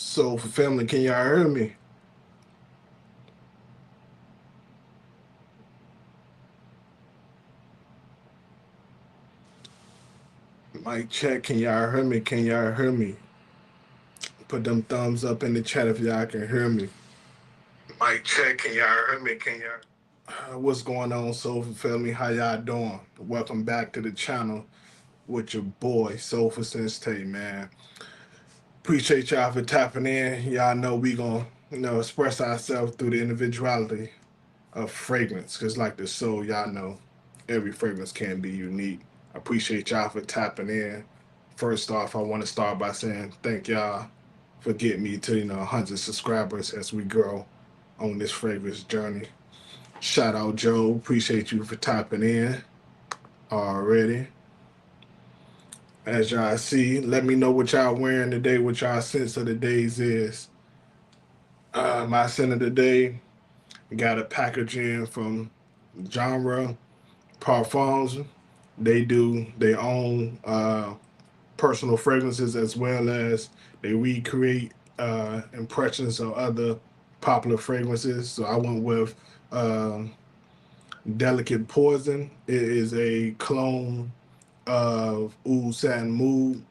So for family, can y'all hear me? Mic check, can y'all hear me? Can y'all hear me? Put them thumbs up in the chat if y'all can hear me. Mic check, can y'all hear me? Can y'all? What's going on, Soulful family? How y'all doing? Welcome back to the channel with your boy, Soulful Sensei, man. Appreciate y'all for tapping in. Y'all know we gonna, express ourselves through the individuality of fragrance, because like the soul, y'all know every fragrance can be unique. I appreciate y'all for tapping in. First off, I want to start by saying thank y'all for getting me to 100 subscribers as we grow on this fragrance journey. Shout out Joe, appreciate you for tapping in already. As y'all see, let me know what y'all wearing today, what y'all sense of the days is. My scent of the day, got a packaging from Genre Parfums. They do their own personal fragrances as well as they recreate impressions of other popular fragrances. So I went with Delicate Poison. It is a clone of Oud Satin Mood.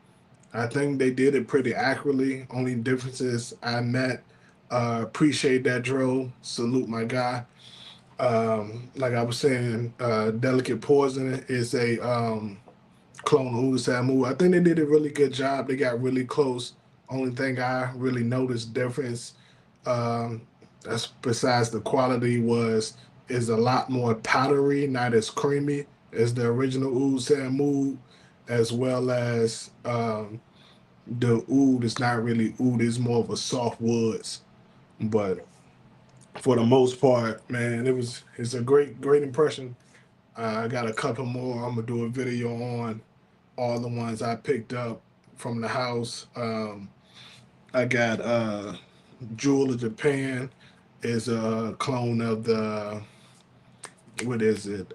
I think they did it pretty accurately. Only difference is I met. Appreciate that, Dro. Salute my guy. Like I was saying, Delicate Poison is a clone of Uda Samu. I think they did a really good job. They got really close. Only thing I really noticed difference, um, that's besides the quality, was is a lot more powdery, not as creamy as the original Uda Samu, as well as the oud is not really oud, it's more of a soft woods. But for the most part, man, it's a great impression. I got a couple more. I'm gonna do a video on all the ones I picked up from the house. I got Jewel of Japan is a clone of the what is it?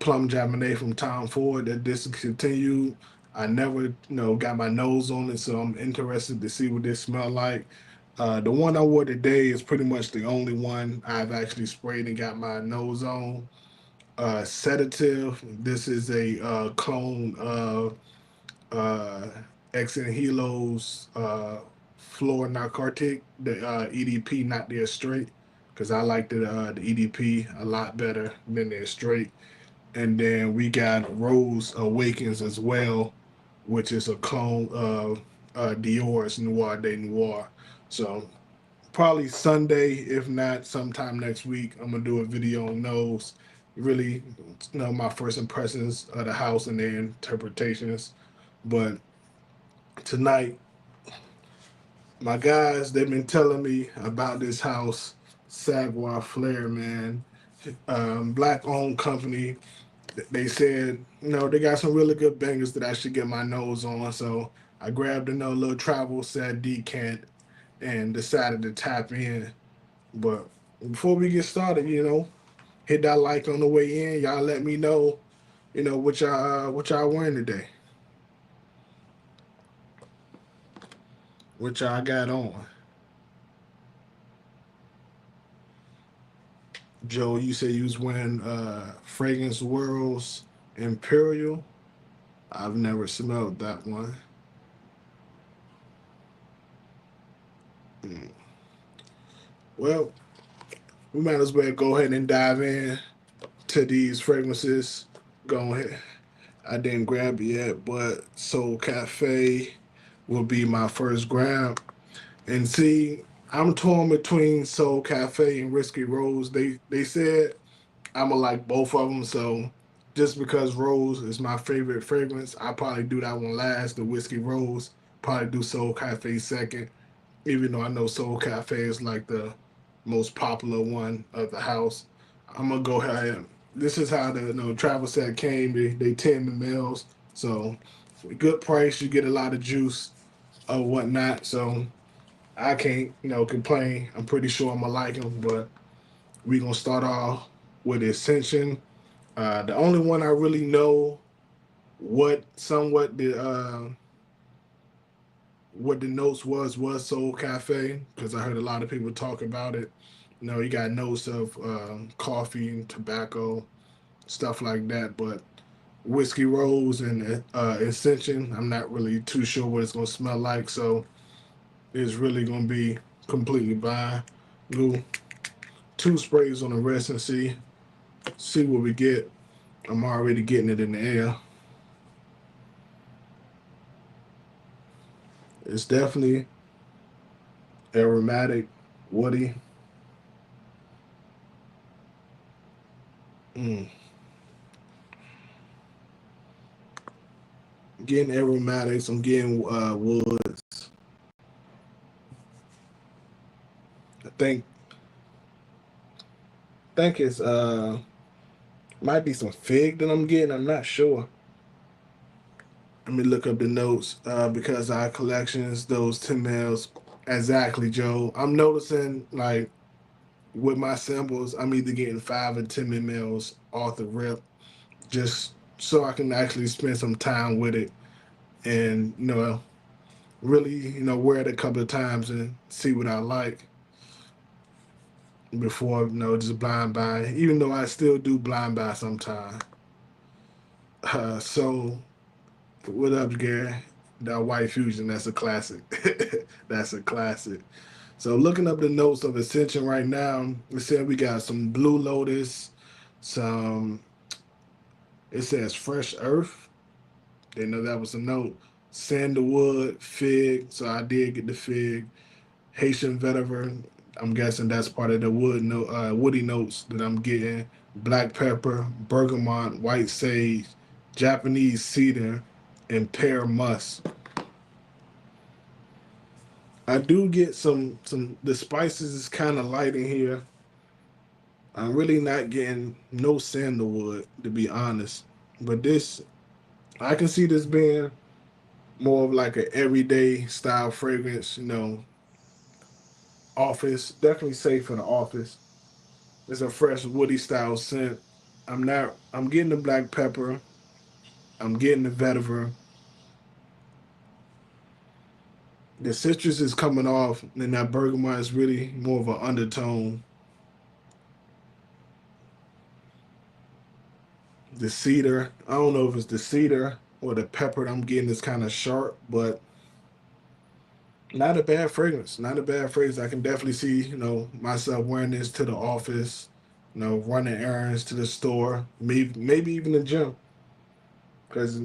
Plum Cabernet from Tom Ford that discontinued. I never, got my nose on it, so I'm interested to see what this smell like. The one I wore today is pretty much the only one I've actually sprayed and got my nose on. Sedative. This is a clone of uh, Ex Hilo's Floor Narcotic, the EDP, not their straight, because I like the EDP a lot better than their straight. And then we got Rose Awakens as well, which is a clone of Dior's Noir de Noir. So probably Sunday, if not sometime next week, I'm gonna do a video on those. Really, my first impressions of the house and their interpretations. But tonight, my guys, they've been telling me about this house, Savior Faire, man. Black owned company. They said, they got some really good bangers that I should get my nose on. So I grabbed another little travel set decant and decided to tap in. But before we get started, hit that like on the way in. Y'all let me know, what y'all wearing today. What y'all got on. Joe, you said you was wearing Fragrance World's Imperial. I've never smelled that one. Mm. Well, we might as well go ahead and dive in to these fragrances. Go ahead. I didn't grab it yet, but Soul Cafe will be my first grab. And see, I'm torn between Soul Cafe and Risky Rose. They said I'ma like both of them, so just because Rose is my favorite fragrance, I probably do that one last. The Whiskey Rose, probably do Soul Cafe second, even though I know Soul Cafe is like the most popular one of the house. I'm gonna go ahead. This is how the travel set came. They 10 mils, so good price. You get a lot of juice or whatnot. So I can't complain. I'm pretty sure I'm gonna like them, but we gonna start off with Ascension. The only one I really know what somewhat the what the notes was Soul Cafe, because I heard a lot of people talk about it. You got notes of coffee, tobacco, stuff like that. But whiskey rose and ascension, I'm not really too sure what it's gonna smell like. So it's really gonna be completely blind. Do 2 sprays on the rest and see what we get. I'm already getting it in the air. It's definitely aromatic, woody. Mm. Getting aromatics. I'm getting woods. I think it's might be some fig that I'm getting. I'm not sure. Let me look up the notes because our collections, those 10 mils. Exactly, Joe. I'm noticing like with my samples, I'm either getting 5 or 10 mils off the rip, just so I can actually spend some time with it and really wear it a couple of times and see what I like before just blind buy. Even though I still do blind buy sometimes. So what up, Gary? That white fusion, that's a classic. That's a classic. So looking up the notes of Ascension right now, it said we got some Blue Lotus, some it says Fresh Earth. Didn't know that was a note. Sandalwood, Fig. So I did get the Fig. Haitian Vetiver. I'm guessing that's part of the woody notes that I'm getting. Black pepper, bergamot, white sage, Japanese cedar, and pear musk. I do get some. The spices is kind of light in here. I'm really not getting no sandalwood to be honest, but this I can see this being more of like an everyday style fragrance. Office definitely safe for the office. It's a fresh woody style scent. I'm getting the black pepper. I'm getting the vetiver. The citrus is coming off, and that bergamot is really more of an undertone. The cedar, I don't know if it's the cedar or the pepper that I'm getting is kind of sharp, but not a bad fragrance. Not a bad fragrance. I can definitely see, myself wearing this to the office, running errands to the store, maybe even the gym, because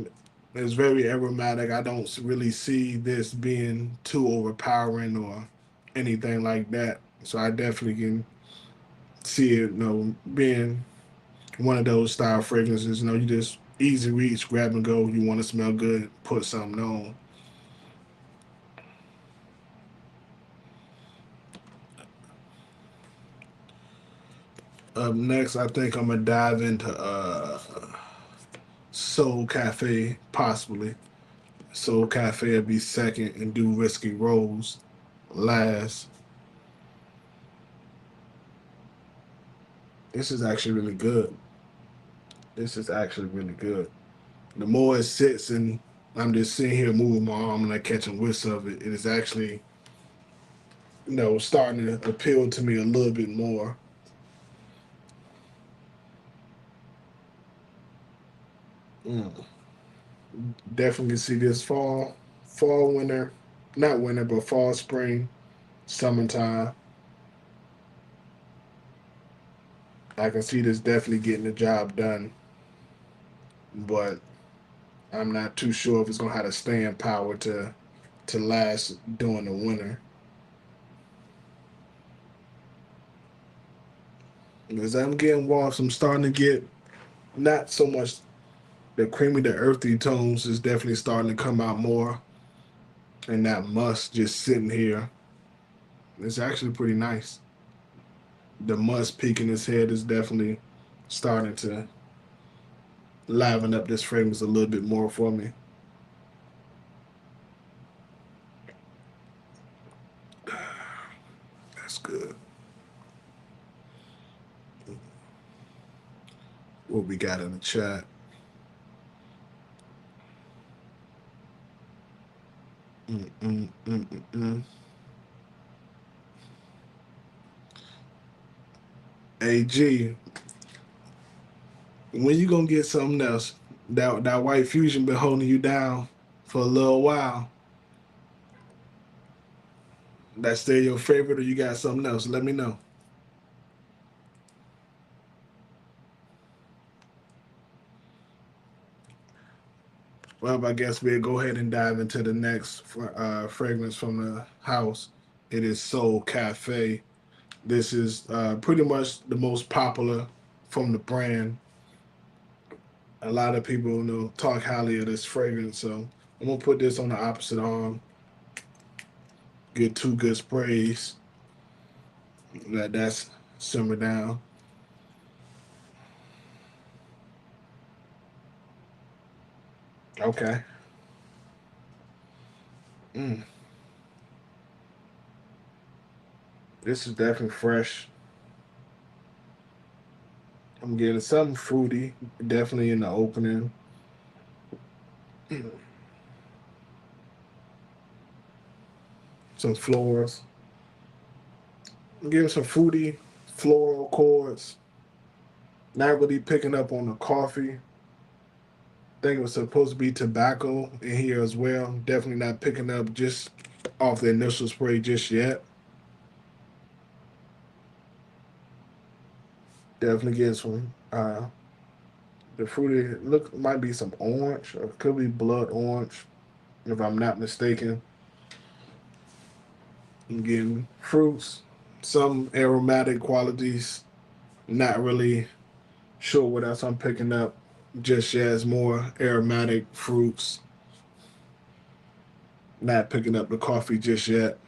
it's very aromatic. I don't really see this being too overpowering or anything like that. So I definitely can see it, being one of those style fragrances. You just easy reach, grab and go. You want to smell good, put something on. Up next, I think I'm gonna dive into Soul Cafe, possibly. Soul Cafe will be second, and do Risky Rose last. This is actually really good. This is actually really good. The more it sits and I'm just sitting here moving my arm and I catching whiffs of it, it is actually, starting to appeal to me a little bit more. Mm. Definitely see this fall, winter, not winter, but fall, spring, summertime. I can see this definitely getting the job done, but I'm not too sure if it's gonna have the staying power to last during the winter. As I'm getting warm, I'm starting to get not so much the creamy, the earthy tones is definitely starting to come out more, and that musk just sitting here. It's actually pretty nice. The musk peeking his head is definitely starting to liven up this fragrance a little bit more for me. That's good. What we got in the chat? 。Mm, mm, mm, mm, mm. Hey G, when you gonna get something else? That white fusion been holding you down for a little while. That's still your favorite, or you got something else? Let me know. Well, I guess we'll go ahead and dive into the next fragrance from the house. It is Soul Cafe. This is pretty much the most popular from the brand. A lot of people talk highly of this fragrance, so I'm gonna put this on the opposite arm. Get two good sprays. Let that simmer down. Okay. Mm, this is definitely fresh. I'm getting something fruity, definitely in the opening. Some florals. I'm getting some fruity floral chords. Not really picking up on the coffee. I think it was supposed to be tobacco in here as well. Definitely not picking up just off the initial spray just yet. Definitely getting some the fruity look might be some orange or could be blood orange if I'm not mistaken. I'm getting fruits, some aromatic qualities. Not really sure what else I'm picking up just yet. It's more aromatic fruits. Not picking up the coffee just yet.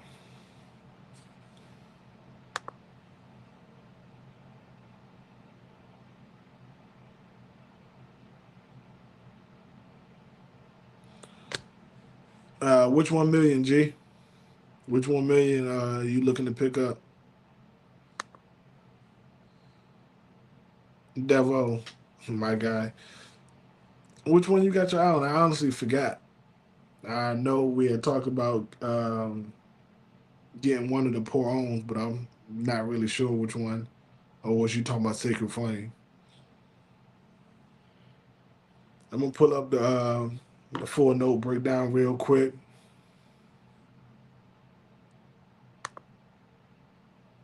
Which 1 million, G? Which 1 million you looking to pick up? Devo, my guy. Which one you got your eye on? I honestly forgot. I know we had talked about getting one of the pour ons, but I'm not really sure which one. Or was you talking about Sacred Flame? I'm gonna pull up the full note breakdown real quick.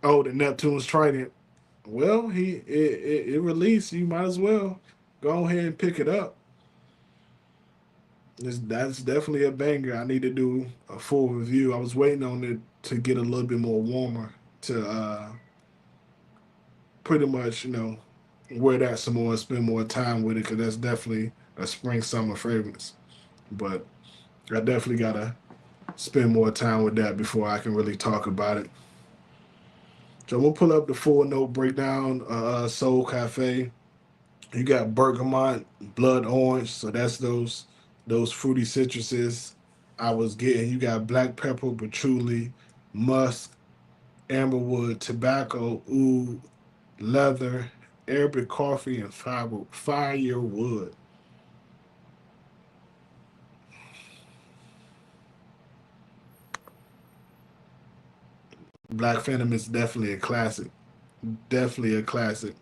Oh, the Neptune's Trident. Well, it released. You might as well go ahead and pick it up. That's definitely a banger. I need to do a full review. I was waiting on it to get a little bit more warmer to pretty much wear that some more and spend more time with it because that's definitely a spring summer fragrance. But I definitely gotta spend more time with that before I can really talk about it. So we'll pull up the full note breakdown. Soul Cafe. You got bergamot, blood orange, so that's those fruity citruses I was getting. You got black pepper, patchouli, musk, amberwood, tobacco, oud, leather, Arabic coffee, and firewood. Black Phantom is definitely a classic. Definitely a classic.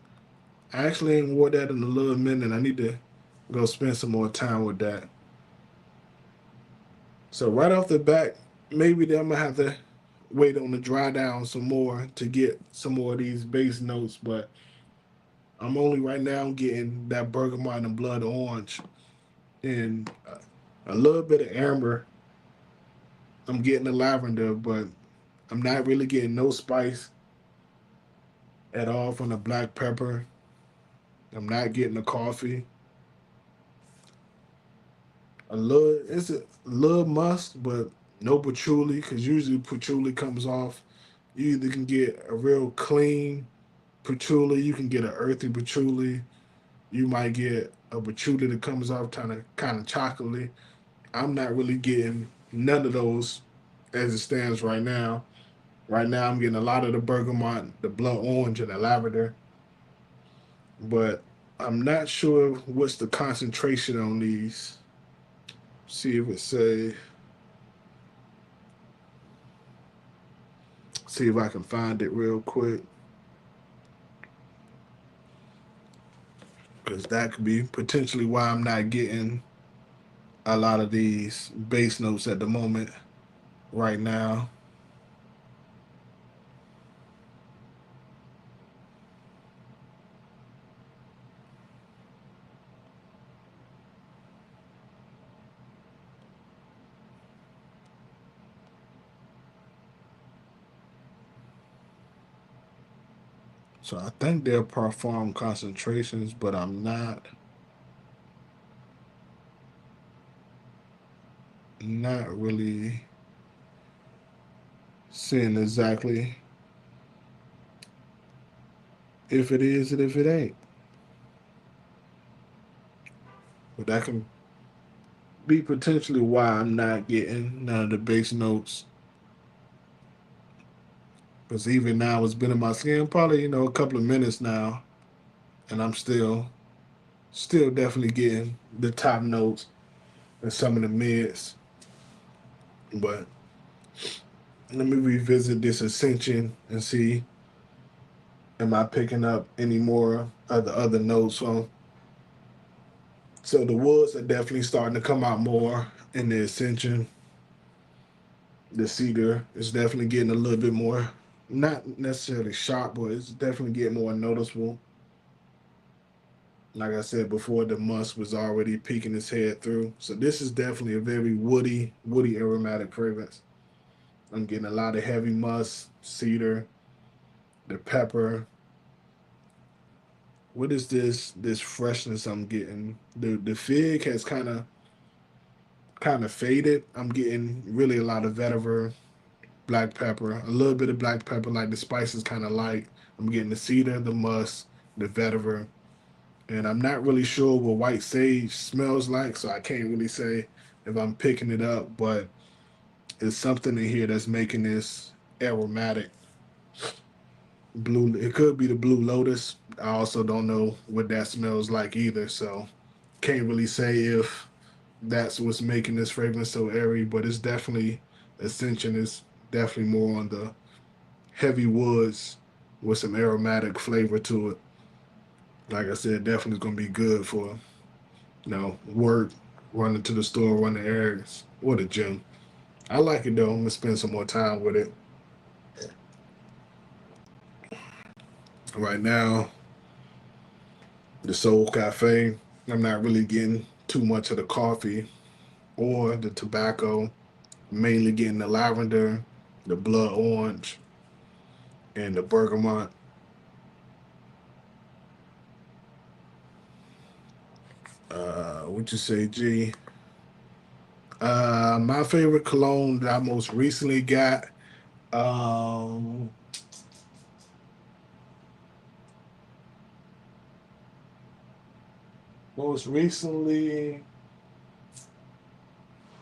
I actually ain't wore that in a little minute. I need to go spend some more time with that. So right off the bat, maybe I'm gonna have to wait on the dry down some more to get some more of these base notes. But I'm only right now getting that bergamot and blood orange and a little bit of amber. I'm getting the lavender, but I'm not really getting no spice at all from the black pepper. I'm not getting the coffee. It's a little musk, but no patchouli because usually patchouli comes off. You either can get a real clean patchouli, you can get an earthy patchouli, you might get a patchouli that comes off kind of chocolatey. I'm not really getting none of those as it stands right now. Right now, I'm getting a lot of the bergamot, the blood orange, and the lavender, but I'm not sure what's the concentration on these. See if it say. See if I can find it real quick, because that could be potentially why I'm not getting a lot of these bass notes at the moment right now. So I think they're perform concentrations, but I'm not really seeing exactly if it is and if it ain't. But that can be potentially why I'm not getting none of the bass notes. Because even now it's been in my skin probably, a couple of minutes now, and I'm still definitely getting the top notes and some of the mids. But let me revisit this ascension and see, am I picking up any more of the other notes from. So the woods are definitely starting to come out more in the ascension. The cedar is definitely getting a little bit more, not necessarily sharp, but it's definitely getting more noticeable. Like I said before, the musk was already peeking its head through. So this is definitely a very woody aromatic fragrance. I'm getting a lot of heavy musk, cedar, the pepper. What is this freshness I'm getting? The fig has kind of faded. I'm getting really a lot of vetiver, black pepper, a little bit of black pepper, like the spice is kind of light. I'm getting the cedar, the musk, the vetiver, and I'm not really sure what white sage smells like, so I can't really say if I'm picking it up, but it's something in here that's making this aromatic blue. It could be the blue lotus. I also don't know what that smells like either, so can't really say if that's what's making this fragrance so airy, but it's definitely Ascension is definitely more on the heavy woods with some aromatic flavor to it. Like I said, definitely gonna be good for work, running to the store, running errands, or the gym. I like it though. I'm gonna spend some more time with it. Right now, the Soul Cafe. I'm not really getting too much of the coffee or the tobacco. Mainly getting the lavender, the blood orange, and the bergamot. What you say, G? My favorite cologne that I most recently got. Um, Most recently,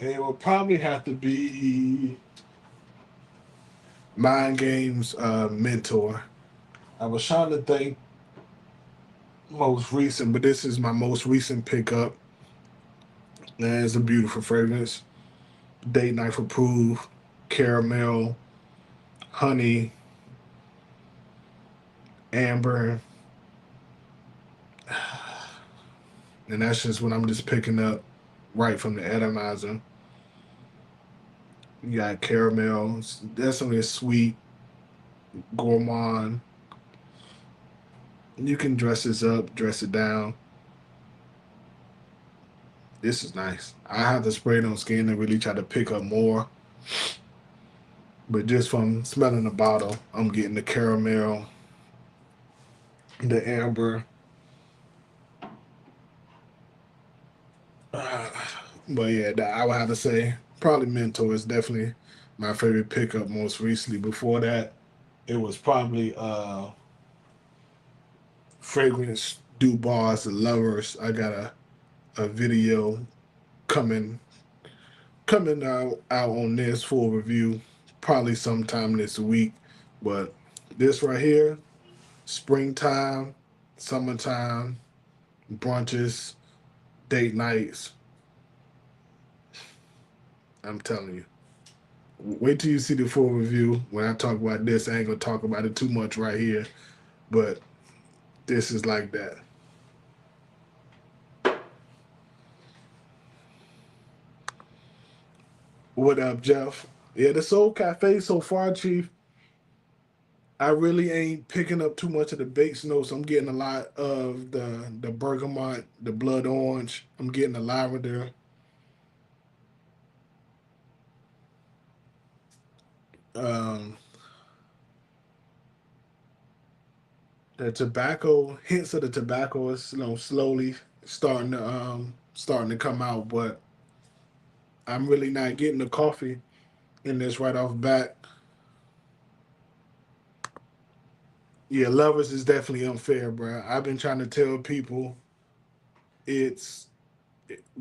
it will probably have to be Mind Games Mentor. I was trying to think most recent, but this is my most recent pickup. And it's a beautiful fragrance. Date Night approved, caramel, honey, amber. And that's just what I'm just picking up right from the atomizer. You got caramel. It's definitely a sweet, gourmand. You can dress this up, dress it down. This is nice. I have to spray it on skin and really try to pick up more. But just from smelling the bottle, I'm getting the caramel, the amber. Uh, but yeah, I would have to say probably Mentor is definitely my favorite pickup most recently. Before that, it was probably Fragrance Du Bois Lovers. I got a video coming out on this full review probably sometime this week. But this right here, springtime, summertime, brunches, date nights. I'm telling you, Wait till you see the full review. When I talk about this, I ain't gonna talk about it too much right here, but this is like that. What up, Jeff? Yeah, the Soul Cafe so far, Chief. I really ain't picking up too much of the base notes. I'm getting a lot of the bergamot, the blood orange. I'm getting the lavender. Um, the tobacco, hints of the tobacco is slowly starting to come out, but I'm really not getting the coffee in this right off bat. Yeah, lovers is definitely unfair, bro. I've been trying to tell people it's,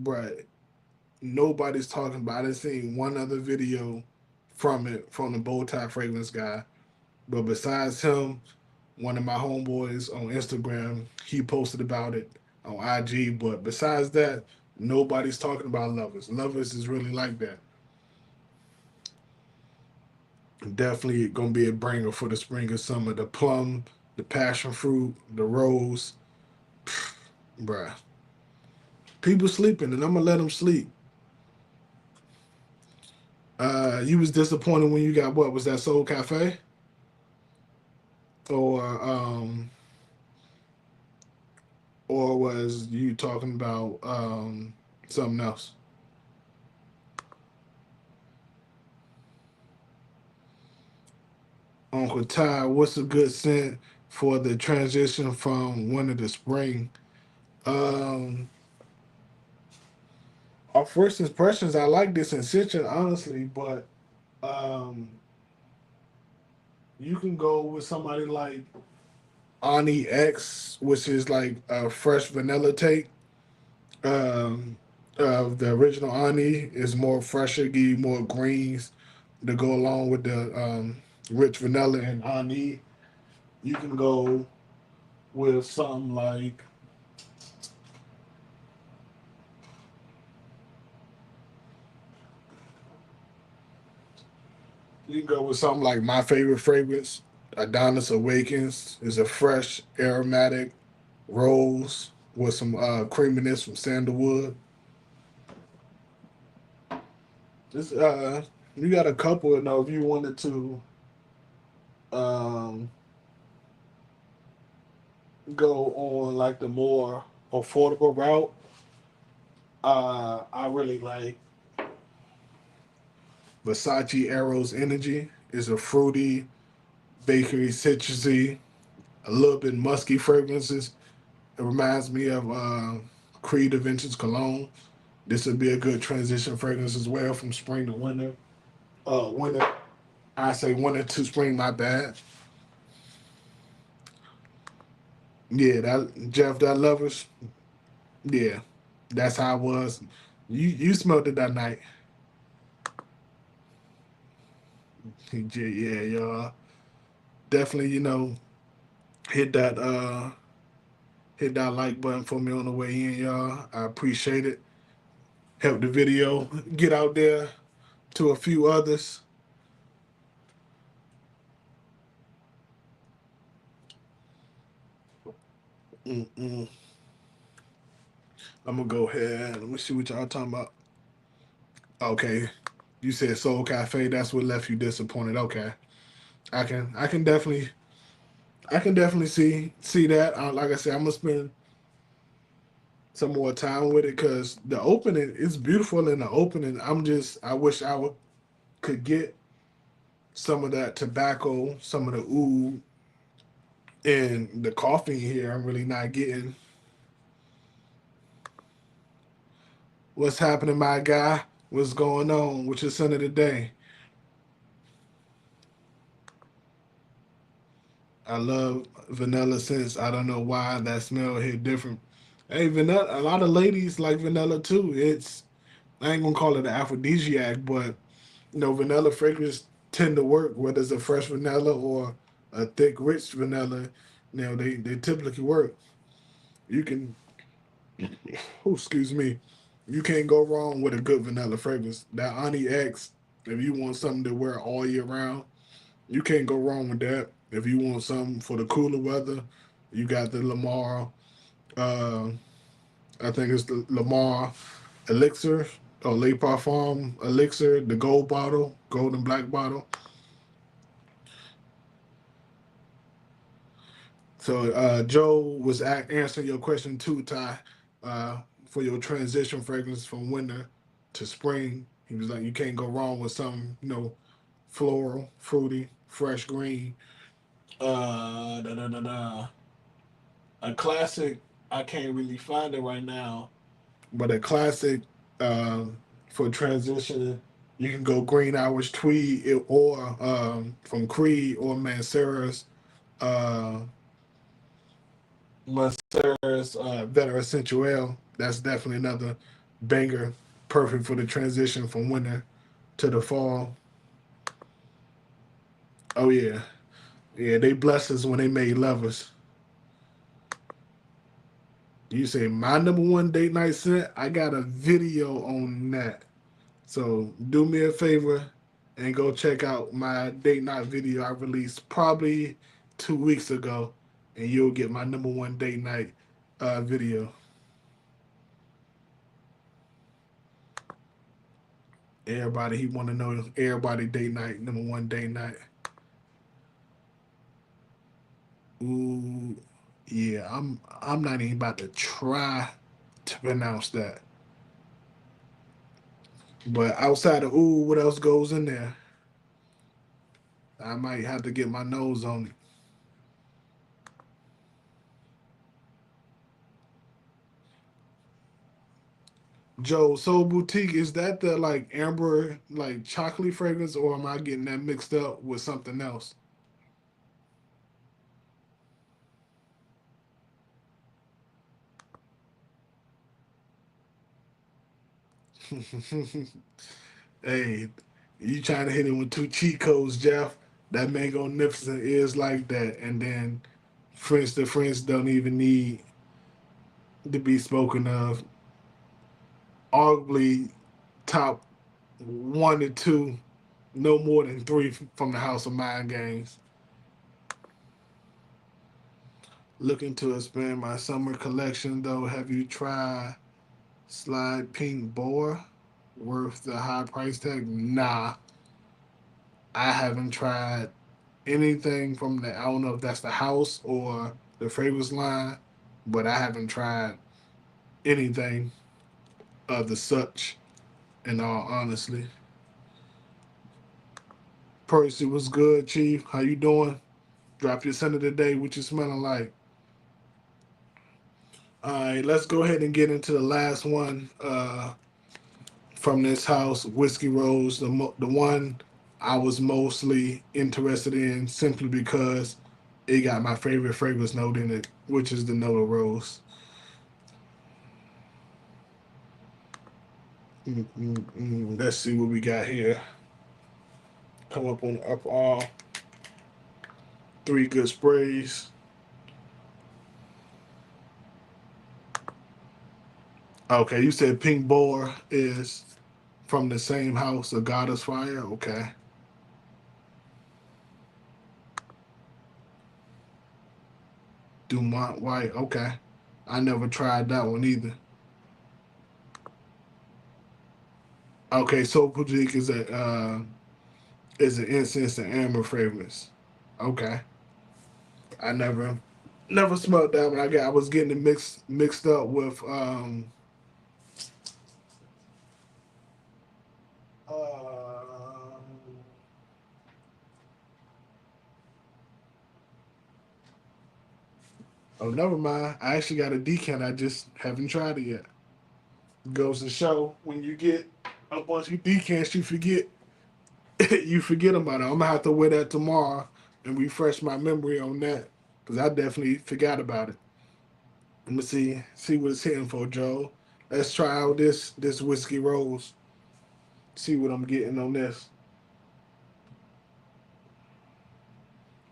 bruh, nobody's talking about it. I've seen one other video from it from the bow tie fragrance guy, but besides him, one of my homeboys on Instagram, he posted about it on IG. But besides that, nobody's talking about lovers. Lovers is really like that. Definitely gonna be a bringer for the spring and summer. The plum, the passion fruit, the rose, bruh. People sleeping, and I'm gonna let them sleep. You was disappointed when you got what was that Soul Cafe, or or was you talking about something else? Uncle Ty, what's a good scent for the transition from winter to spring? Um, our first impressions, I like this Ascension honestly, but um, you can go with somebody like Ani X, which is like a fresh vanilla take. Um, the original Ani is more fresher, give you more greens to go along with the rich vanilla and Ani. You can go with something like my favorite fragrance, Adonis Awakens, is a fresh aromatic rose with some creaminess from sandalwood. This you got a couple. You know, if you wanted to um, go on like the more affordable route, I really like Versace Eros Energy. Is a fruity, bakery, citrusy, a little bit musky fragrances. It reminds me of Creed Adventures Cologne. This would be a good transition fragrance as well from spring to winter. Winter, I say winter to spring. My bad. Yeah, that Jeff, that lovers. Yeah, that's how it was. You smelled it that night. Yeah, y'all. Definitely, hit that hit that like button for me on the way in, y'all. I appreciate it. Help the video get out there to a few others. Mm-mm. I'm gonna go ahead. Let me see what y'all talking about. Okay, you said Soul Cafe. That's what left you disappointed. Okay, I can definitely see that. Like I said, I'm gonna spend some more time with it because the opening is beautiful in the opening. I wish could get some of that tobacco, some of the oud, and the coffee here. I'm really not getting. What's happening, my guy? What's going on? What's your son of the day? I love vanilla scents. I don't know why that smell hit different. Hey, vanilla. A lot of ladies like vanilla too. I ain't gonna call it an aphrodisiac, but vanilla fragrance tend to work whether it's a fresh vanilla or a thick, rich vanilla. They typically work. You can, oh, excuse me, you can't go wrong with a good vanilla fragrance. That Ani X. If you want something to wear all year round, you can't go wrong with that. If you want something for the cooler weather, you got the Lamar. Uh, I think it's the Lamar Elixir or Le Parfum Elixir, the gold bottle, gold and black bottle. So Joe was answering your question too, Ty, for your transition fragrance from winter to spring. He was like, you can't go wrong with something, floral, fruity, fresh green. Da, da, da, da. A classic. I can't really find it right now, but a classic uh, for transition. You can go Green Hours Tweed or from Creed or uh, Mancera's Veteran Sensuel. That's definitely another banger, perfect for the transition from winter to the fall. Oh yeah, yeah. They blessed us when they made lovers. You say my number one date night scent. I got a video on that. So do me a favor and go check out my date night video I released probably 2 weeks ago, and you'll get my number one date night video. Everybody he want to know everybody date night number one date night. Ooh, yeah. I'm not even about to try to pronounce that. But outside of ooh, what else goes in there? I might have to get my nose on it. Joe, Soul Boutique, is that the like amber like chocolate fragrance, or am I getting that mixed up with something else? Hey, you trying to hit him with two cheat codes, Jeff? That mango magnificent is like that, and then French the French don't even need to be spoken of. Arguably top one to two, no more than three from the House of Mind Games. Looking to expand my summer collection, though. Have you tried Slide Pink Boar? Worth the high price tag? Nah, I haven't tried anything from the. I don't know if that's the house or the fragrance line, but I haven't tried anything of the such. In all honesty, Percy was good, Chief. How you doing? Drop your center today. What you smelling like? All right, let's go ahead and get into the last one from this house, Whiskey Rose, the one I was mostly interested in simply because it got my favorite fragrance note in it, which is the note of rose. Let's see what we got here. Come up on the upper arm. Three good sprays. Okay, you said Pink Boar is from the same house, a Goddess Fire. Okay. Dumont White. Okay. I never tried that one either. Okay, so Boutique is an incense and amber fragrance. Okay. I never smelled that one. I was getting it mixed up with oh, never mind. I actually got a decant. I just haven't tried it yet. Goes to show when you get a bunch of decants, you forget you forget about it. I'm gonna have to wear that tomorrow and refresh my memory on that because I definitely forgot about it. Let me see what it's hitting for, Joe. Let's try out this whiskey rose. See what I'm getting on this.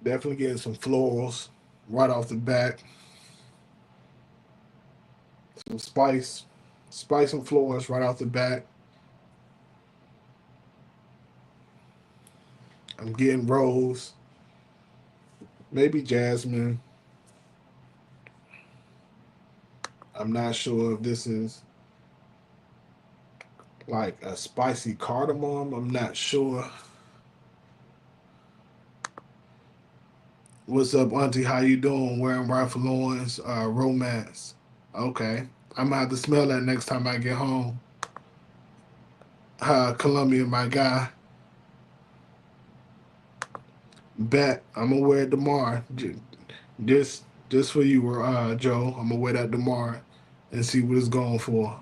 Definitely getting some florals right off the bat. Some spice and florals right off the bat. I'm getting rose, maybe jasmine. I'm not sure if this is like a spicy cardamom. I'm not sure. What's up, Auntie? How you doing? Wearing rifle Owens, romance. Okay. I'm gonna have to smell that next time I get home. Columbia, my guy. Bet I'm gonna wear it tomorrow. Just just for you, Joe. I'm gonna wear that tomorrow and see what it's going for.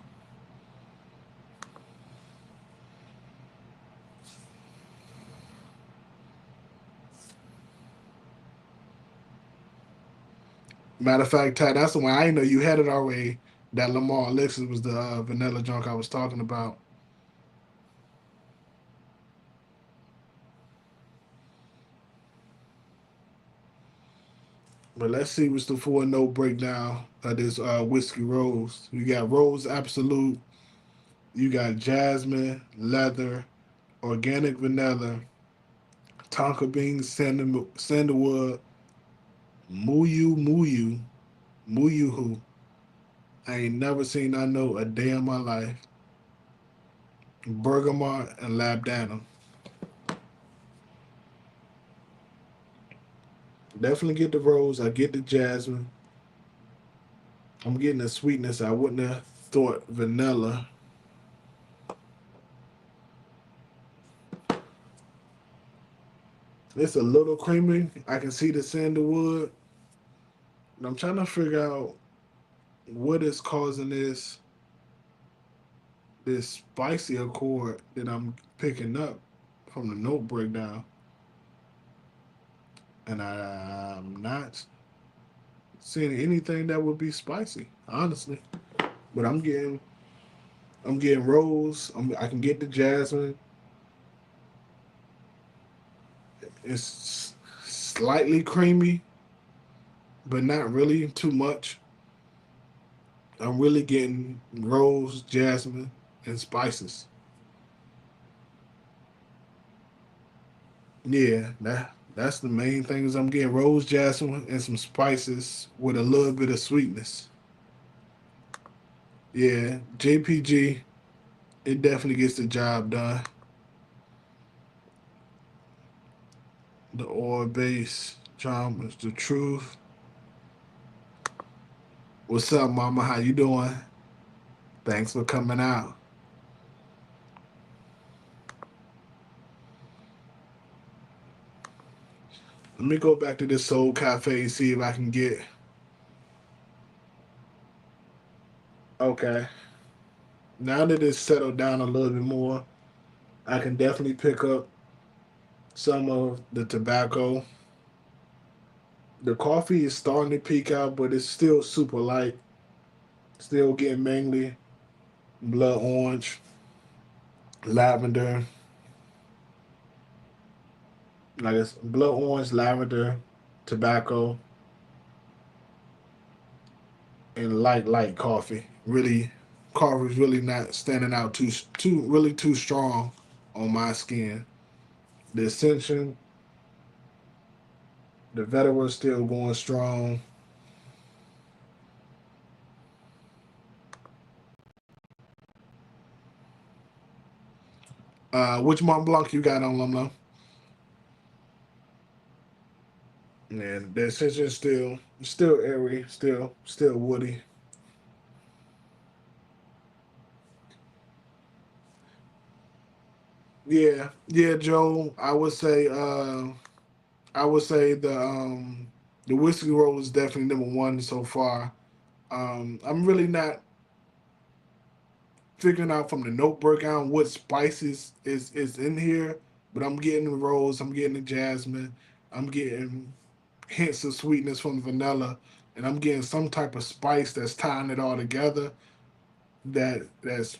Matter of fact, Ty, that's the one I didn't know you had it already. That Lamar Elixir was the vanilla junk I was talking about. But let's see what's the 4 note breakdown of this whiskey rose. You got rose absolute. You got jasmine, leather, organic vanilla, tonka beans, sandalwood, muyu, muyuhu. I ain't never seen that note a day in my life. Bergamot and labdanum. Definitely get the rose. I get the jasmine. I'm getting the sweetness. I wouldn't have thought vanilla. It's a little creamy. I can see the sandalwood. And I'm trying to figure out what is causing this spicy accord that I'm picking up from the note breakdown. And I'm not seeing anything that would be spicy, honestly. But I'm getting rose. I can get the jasmine. It's slightly creamy, but not really too much. I'm really getting rose, jasmine, and spices. Yeah, that's the main things I'm getting: rose, jasmine, and some spices with a little bit of sweetness. Yeah, JPG, it definitely gets the job done. The oil base, charm is the truth. What's up, Mama? How you doing? Thanks for coming out. Let me go back to this Soul Cafe and see if I can get. Okay. Now that it's settled down a little bit more, I can definitely pick up some of the tobacco. The coffee is starting to peak out, but it's still super light. Still getting mainly blood orange, lavender, like it's blood orange, lavender, tobacco, and light coffee. Really, coffee's really not standing out too strong on my skin. The Ascension, the Veteran still going strong. Which Mont Blanc you got on, Lum Lum? And the Ascension still airy, still woody. Yeah, yeah, Joe. I would say the whiskey roll is definitely number one so far. I'm really not figuring out from the note breakdown what spices is in here, but I'm getting the rose, I'm getting the jasmine, I'm getting hints of sweetness from vanilla, and I'm getting some type of spice that's tying it all together. That's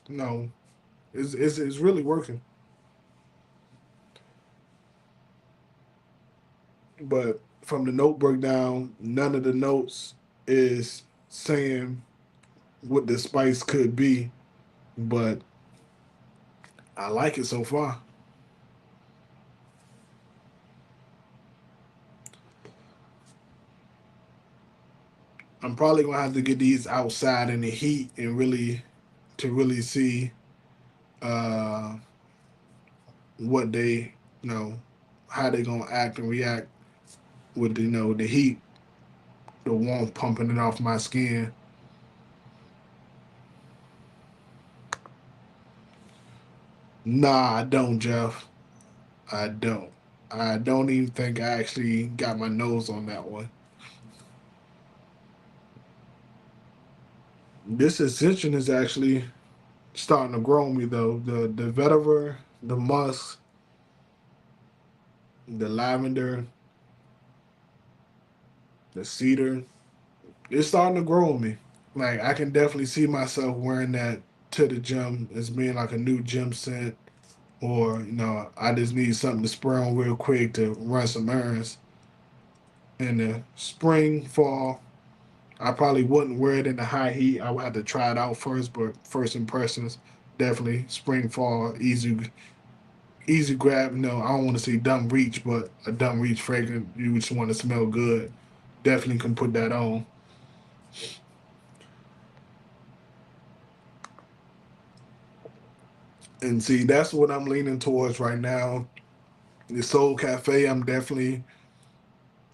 is really working. But from the note breakdown, none of the notes is saying what the spice could be, but I like it so far. I'm probably gonna have to get these outside in the heat and really see uh, what they, you know, how they gonna act and react with the heat, the warmth pumping it off my skin. Nah, I don't, Jeff. I don't. I don't even think I actually got my nose on that one. This ascension is actually starting to grow on me though. The vetiver, the musk, the lavender, the cedar, it's starting to grow on me. Like I can definitely see myself wearing that to the gym as being like a new gym scent, or I just need something to spray on real quick to run some errands. In the spring, fall, I probably wouldn't wear it in the high heat. I would have to try it out first, but first impressions, definitely spring, fall, easy grab. I don't want to say dumb reach, but a dumb reach fragrance. You just want to smell good. Definitely can put that on. And see, that's what I'm leaning towards right now. The Soul Cafe, I'm definitely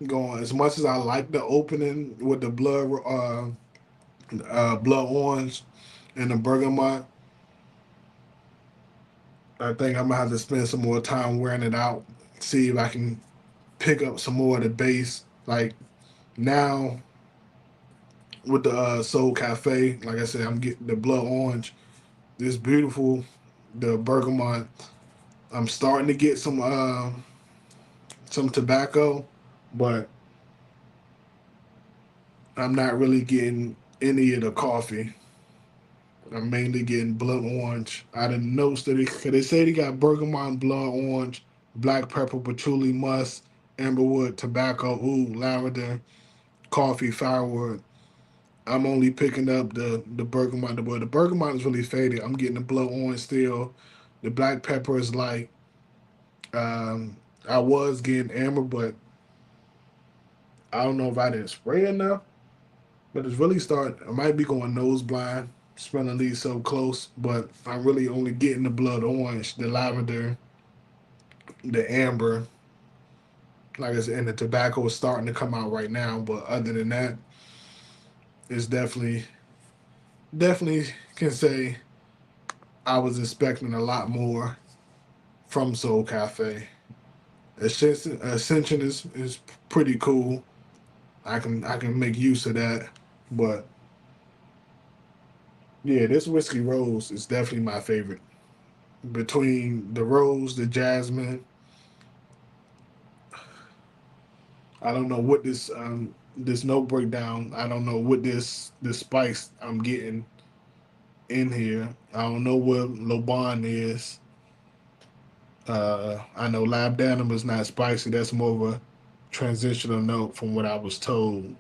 going. As much as I like the opening with the blood orange and the bergamot, I think I'm gonna have to spend some more time wearing it out. See if I can pick up some more of the base. Like now with the Soul Cafe, like I said, I'm getting the blood orange. This beautiful, the bergamot. I'm starting to get some tobacco, but I'm not really getting any of the coffee. I'm mainly getting blood orange. I didn't know that because they say they got bergamot, blood orange, black pepper, patchouli, musk, amberwood, tobacco, oud, lavender, coffee, firewood. I'm only picking up the bergamot. But the bergamot is really faded. I'm getting the blood orange still. The black pepper is like I was getting amber, but I don't know if I didn't spray enough. But it's really starting. I might be going nose blind, smelling these so close. But I'm really only getting the blood orange, the lavender, the amber. Like I said, and the tobacco is starting to come out right now. But other than that, it's definitely can say I was expecting a lot more from Soul Cafe. Ascension is pretty cool. I can make use of that. But yeah, this whiskey rose is definitely my favorite. Between the rose, the jasmine, I don't know what this note breakdown. I don't know what this spice I'm getting in here. I don't know what Loban is. I know Labdanum is not spicy. That's more of a transitional note from what I was told.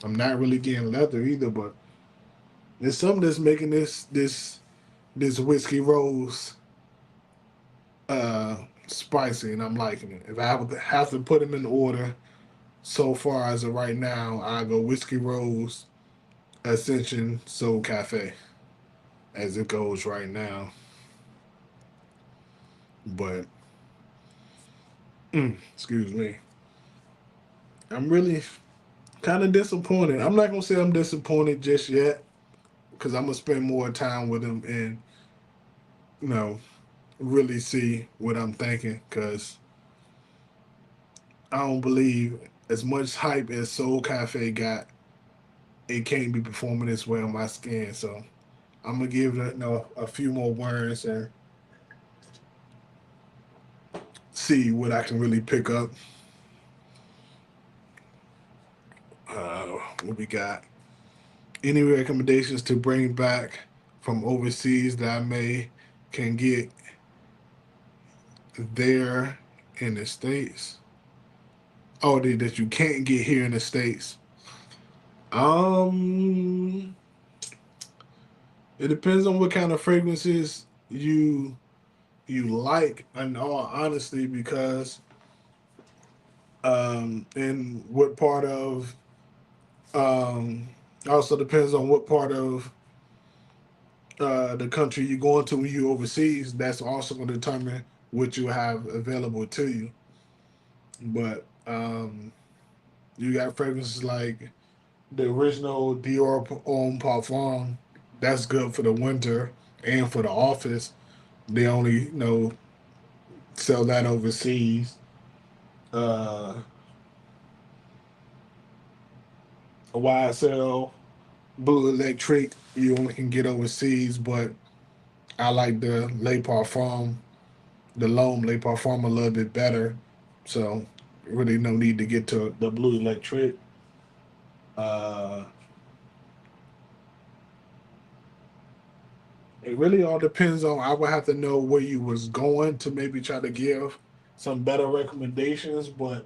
I'm not really getting leather either, but there's something that's making this whiskey rose spicy, and I'm liking it. If I have to put them in order, so far as of right now, I go whiskey rose, Ascension, Soul Cafe, as it goes right now. But excuse me, I'm really kind of disappointed. I'm not gonna say I'm disappointed just yet, because I'm gonna spend more time with him and you know really see what I'm thinking. Because I don't believe as much hype as Soul Cafe got, it can't be performing this way on my skin. So I'm gonna give it a few more words and see what I can really pick up. What we got? Any recommendations to bring back from overseas that I may can get there in the States? Oh, that you can't get here in the States. Um, it depends on what kind of fragrances you like. In all honesty, because And what part of um, also depends on what part of the country you're going to when you overseas. That's also going to determine what you have available to you. But you got fragrances like the original Dior Homme Parfum. That's good for the winter and for the office. They only sell that overseas. Uh, a YSL Blue Electric you only can get overseas, but I like the Le Parfum, the L'Homme Le Parfum a little bit better. So really no need to get to the Blue Electric. Uh, it really all depends on. I would have to know where you was going to maybe try to give some better recommendations, but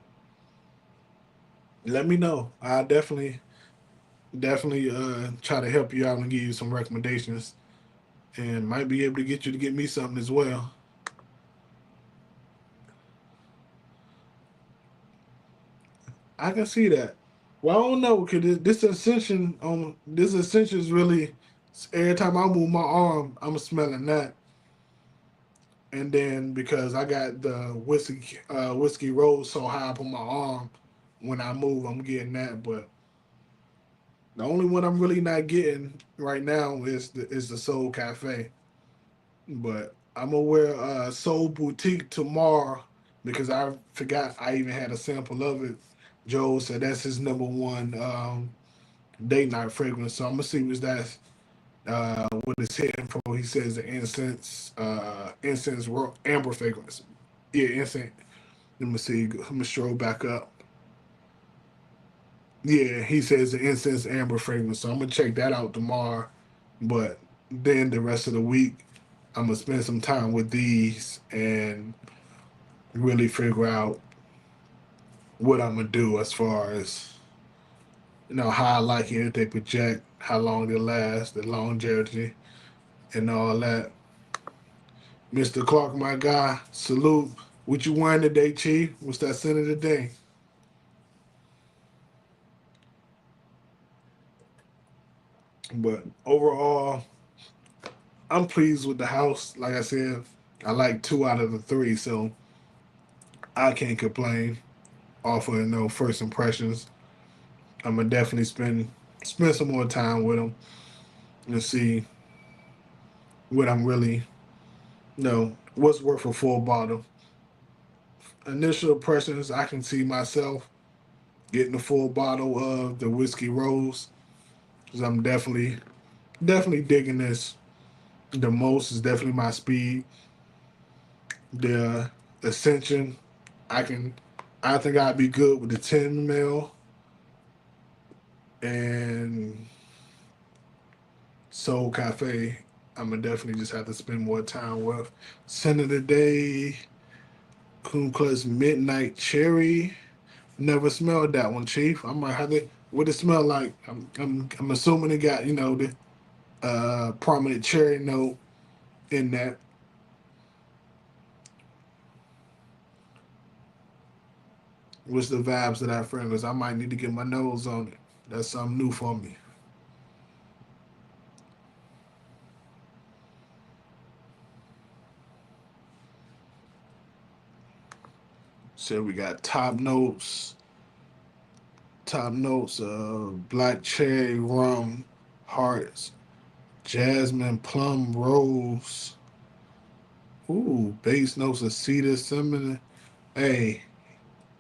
let me know. I definitely try to help you out and give you some recommendations, and might be able to get you to get me something as well. I can see that. Well, I don't know because this ascension is really every time I move my arm, I'm smelling that, and then because I got the whiskey rose so high up on my arm, when I move, I'm getting that. But the only one I'm really not getting right now is the Soul Cafe. But I'm gonna wear Soul Boutique tomorrow because I forgot I even had a sample of it. Joe said that's his number one date night fragrance. So I'm gonna see what it's hitting for. He says the amber fragrance. Yeah, incense. Let me see. Let me scroll back up. Yeah, he says the incense amber fragrance. So I'm gonna check that out tomorrow. But then the rest of the week, I'm gonna spend some time with these and really figure out what I'm gonna do as far as how I like it, if they project, how long they last, the longevity, and all that. Mr. Clark, my guy, salute. What you wearing today, Chief? What's that scent of the day? But overall, I'm pleased with the house. Like I said, I like 2 out of the 3, so I can't complain off of no first impressions. I'm gonna definitely spend some more time with them and see what I'm really, what's worth a full bottle. Initial impressions, I can see myself getting a full bottle of the whiskey rose because I'm definitely digging this. The most is definitely my speed. The Ascension, I can, I think I'd be good with the 10 mil and Soul Cafe. I'm gonna definitely just have to spend more time with. Scent of the day, Kumkla's Midnight Cherry. Never smelled that one, Chief. I might have to. What it smell like? I'm assuming it got the prominent cherry note in that. What's the vibes of that fragrance? I might need to get my nose on it. That's something new for me. So we got top notes of black cherry, rum, hearts, jasmine, plum, rose. Ooh, base notes of cedar, cinnamon. Hey,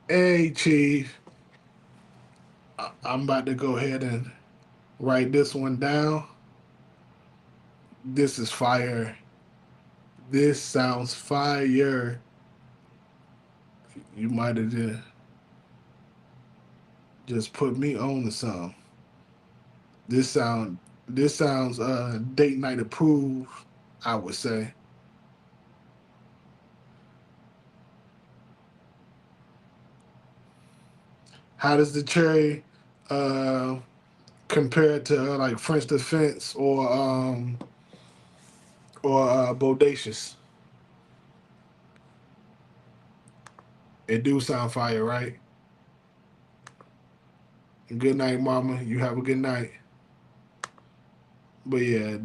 hey, Chief. I'm about to go ahead and write this one down. This is fire. This sounds fire. You might have just put me on to something. This sound this sounds date night approved, I would say. How does the cherry uh compare to like French Defense or Bodacious? It do sound fire, right? Good night, Mama. You have a good night. But yeah,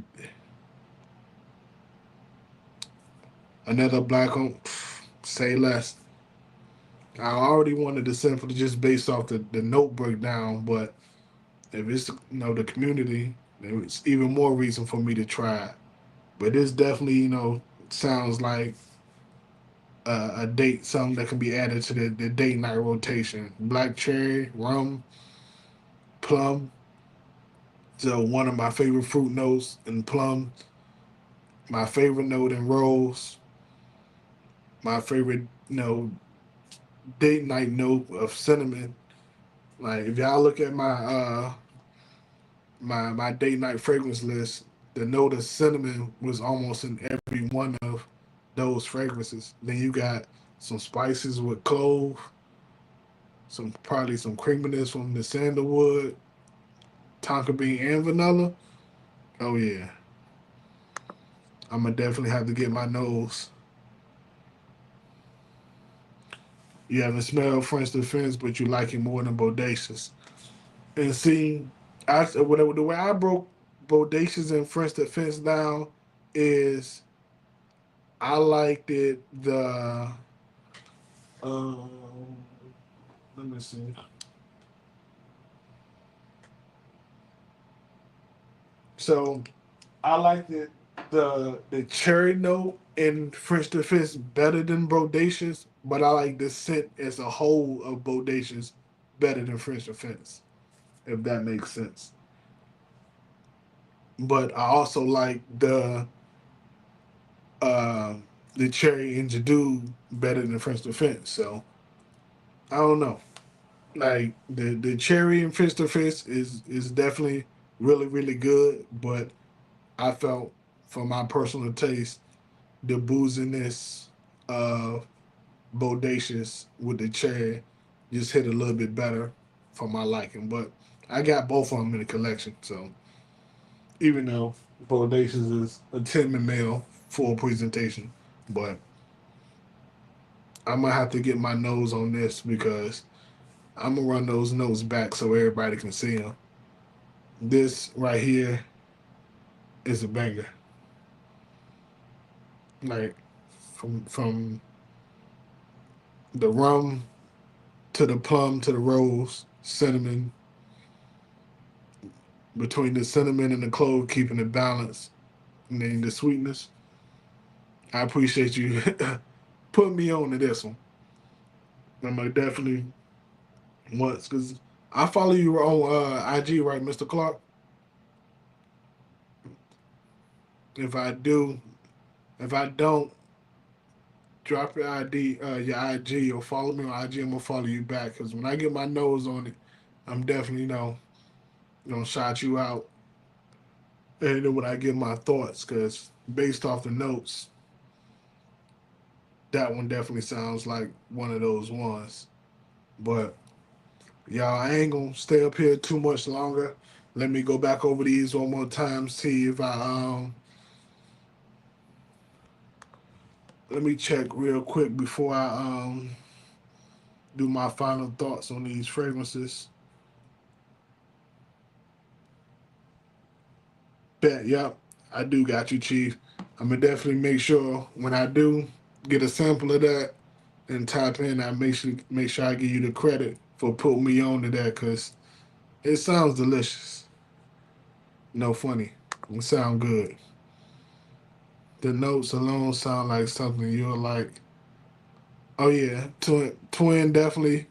another black on. Say less. I already wanted the sample just based off the note breakdown, but if it's the community, it's even more reason for me to try it. But this definitely sounds like a date, something that can be added to the date night rotation. Black cherry, rum, plum. So one of my favorite fruit notes in plum. My favorite note in rose. My favorite date night note of cinnamon. Like if y'all look at my date night fragrance list, the note of cinnamon was almost in every one of those fragrances. Then you got some spices with clove, probably some creaminess from the sandalwood, tonka bean, and vanilla. Oh yeah, I'm gonna definitely have to get my nose. You haven't smelled French Defense, but you like it more than Bodacious. And see, the way I broke Bodacious and French Defense down is I liked it um, let me see. So I liked it the cherry note in French Defense better than Bodacious, but I like the scent as a whole of Bodacious better than French Defense, if that makes sense. But I also like uh, the cherry in Jadoo better than French Defense. So I don't know. Like the cherry in French Defense is definitely really really good, but I felt for my personal taste the booziness of Bodacious with the cherry just hit a little bit better for my liking. But I got both of them in the collection, so even though Bodacious is a 10 ml full presentation, but I'm gonna have to get my nose on this because I'm gonna run those notes back so everybody can see them. This right here is a banger. Like from the rum to the plum to the rose, cinnamon, between the cinnamon and the clove, keeping it balanced, and then the sweetness. I appreciate you putting me on to this one. I'm gonna definitely once because I follow you on IG, right, Mr. Clark? If I do, if I don't, drop your your IG, or follow me on IG. I'm gonna follow you back because when I get my nose on it, I'm definitely gonna shout you out. And then when I give my thoughts, because based off the notes, that one definitely sounds like one of those ones. But y'all, I ain't gonna stay up here too much longer. Let me go back over these one more time. See if I let me check real quick before I do my final thoughts on these fragrances. Bet, yep, I do got you, Chief. I'm gonna definitely make sure when I do get a sample of that and type in, I make sure I give you the credit for putting me on to that because it sounds delicious. No funny, it sound good. The notes alone sound like something you'll like. Oh yeah, twin definitely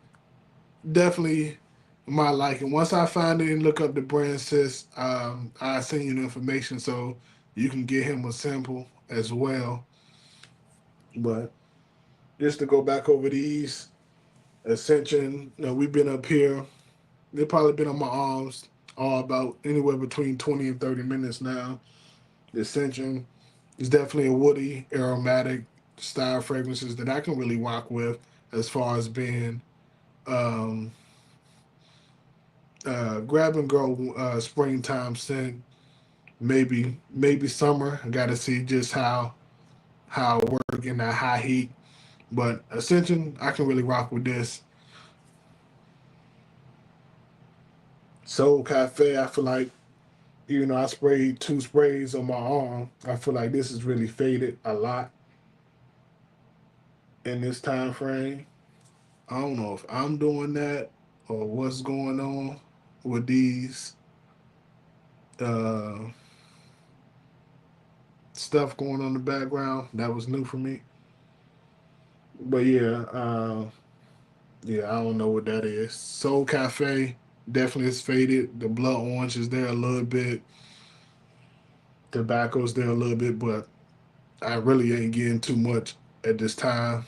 my liking. Once I find it and look up the brand, sis, I send you the information so you can get him a sample as well. But just to go back over these Ascension, we've been up here. They've probably been on my arms all about anywhere between 20 and 30 minutes now. The Ascension is definitely a woody, aromatic style fragrances that I can really rock with as far as being um, grab and go springtime scent. Maybe summer. I got to see just how it work in that high heat. But Ascension, I can really rock with this. Soul Cafe, I feel like, even though I sprayed 2 sprays on my arm, I feel like this is really faded a lot in this time frame. I don't know if I'm doing that or what's going on with these uh, stuff going on in the background. That was new for me. But yeah, yeah, I don't know what that is. Soul Cafe definitely is faded. The blood orange is there a little bit. Tobacco's there a little bit, but I really ain't getting too much at this time.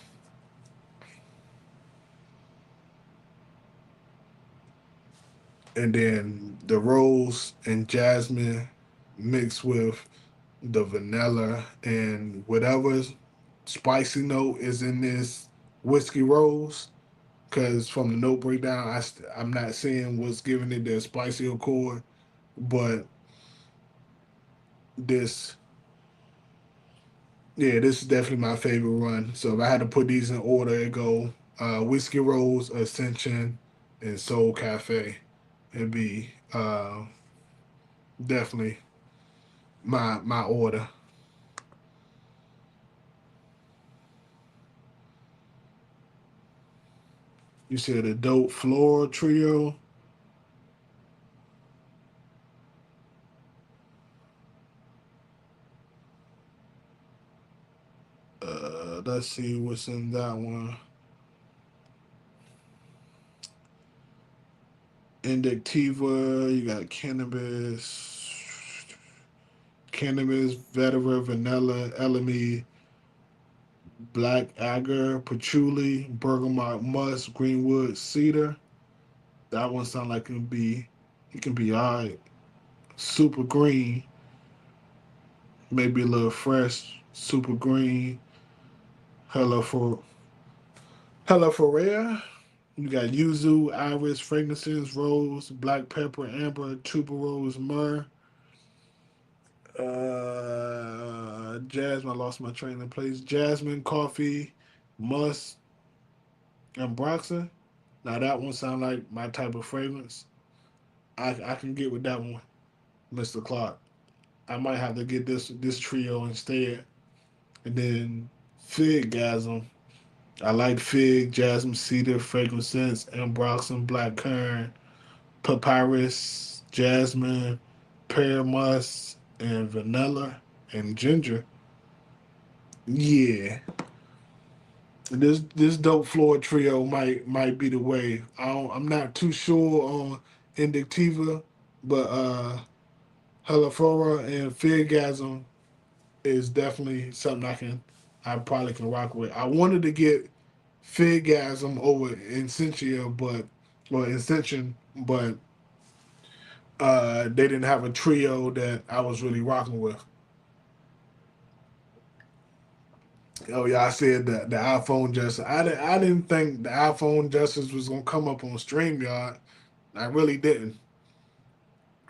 And then the rose and jasmine mixed with the vanilla and whatever spicy note is in this whiskey rose. Because from the note breakdown, I'm not seeing what's giving it the spicy accord, but this, yeah, this is definitely my favorite run. So if I had to put these in order, it go whiskey rose, ascension, and soul cafe. It'd be definitely my order. You said a dope floral trio. Let's see what's in that one. Indictiva, you got cannabis, vetiver, vanilla, elemi, black agar, patchouli, bergamot, musk, greenwood, cedar. That one sound like it can be alright. Super green, maybe a little fresh. Super green, hella for hella for rare. You got yuzu, iris, fragrances, rose, black pepper, amber, tuberose, myrrh. Jasmine. I lost my train of place. Jasmine, coffee, musk, and broxton. Now that one sound like my type of fragrance. I can get with that one, Mr. Clark. I might have to get this trio instead. And then Figgasm. I like fig, jasmine, cedar, frankincense, ambroxan, black currant, papyrus, jasmine, pear musk, and vanilla and ginger. Yeah, this dope floor trio might be the way. I'm not too sure on Indictiva, but Heliflora and Figgasm is definitely something I probably can rock with. I wanted to get Figgasm over Essentia, but or Ascension, but they didn't have a trio that I was really rocking with. Oh yeah, I said that the iPhone Justice. I didn't think the iPhone Justice was gonna come up on StreamYard. I really didn't.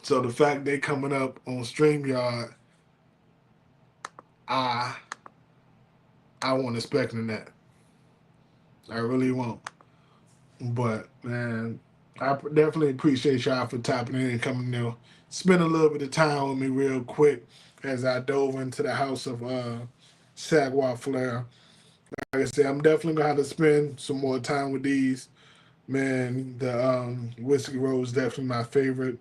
So the fact they coming up on StreamYard, I I wasn't expecting that. I really won't. But man, I definitely appreciate y'all for tapping in and coming there. Spend a little bit of time with me real quick as I dove into the house of Sagwa Flair. Like I said, I'm definitely gonna have to spend some more time with these. Man, the Whiskey Road is definitely my favorite.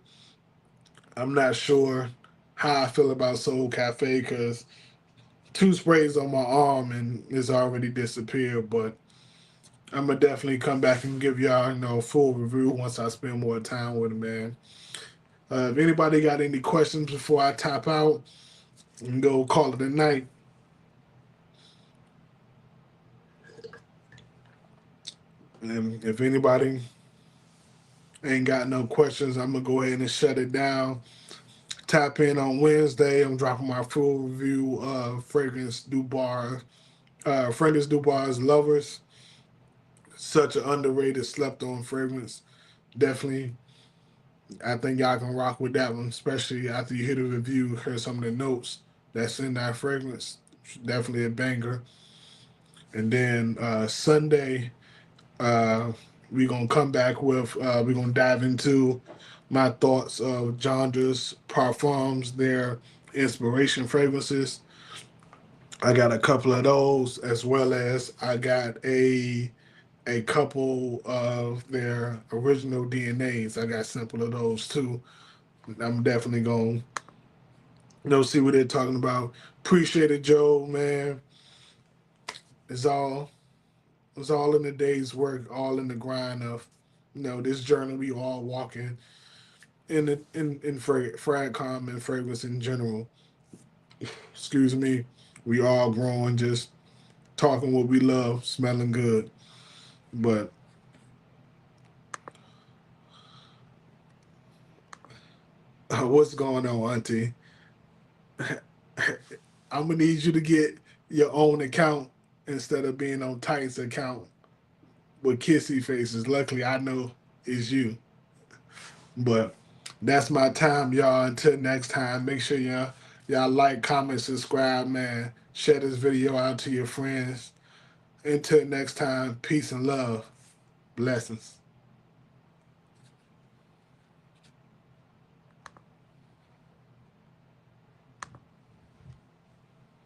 I'm not sure how I feel about Soul Cafe because 2 sprays on my arm and it's already disappeared. But I'm gonna definitely come back and give y'all, a full review once I spend more time with it, man. If anybody got any questions before I tap out and go call it a night, and if anybody ain't got no questions, I'm gonna go ahead and shut it down. Tap in on Wednesday. I'm dropping my full review of Fragrance Dubois Lovers. Such an underrated, slept on fragrance. Definitely, I think y'all can rock with that one, especially after you hear the review, hear some of the notes that's in that fragrance. Definitely a banger. And then Sunday, uh, we're gonna come back with we're gonna dive into my thoughts of genres, parfums, their inspiration fragrances. I got a couple of those, as well as I got a couple of their original DNAs. I got sample of those too. I'm definitely going to see what they're talking about. Appreciate it, Joe, man. It's all it's all in the day's work, all in the grind of this journey we all walking in fragcom and fragrance in general. Excuse me. We all growing, just talking what we love, smelling good. But what's going on, Auntie? I'm gonna need you to get your own account instead of being on Tight's account with kissy faces. Luckily, I know it's you. But that's my time, y'all. Until next time, make sure y'all like, comment, subscribe, man. Share this video out to your friends. Until next time, peace and love. Blessings.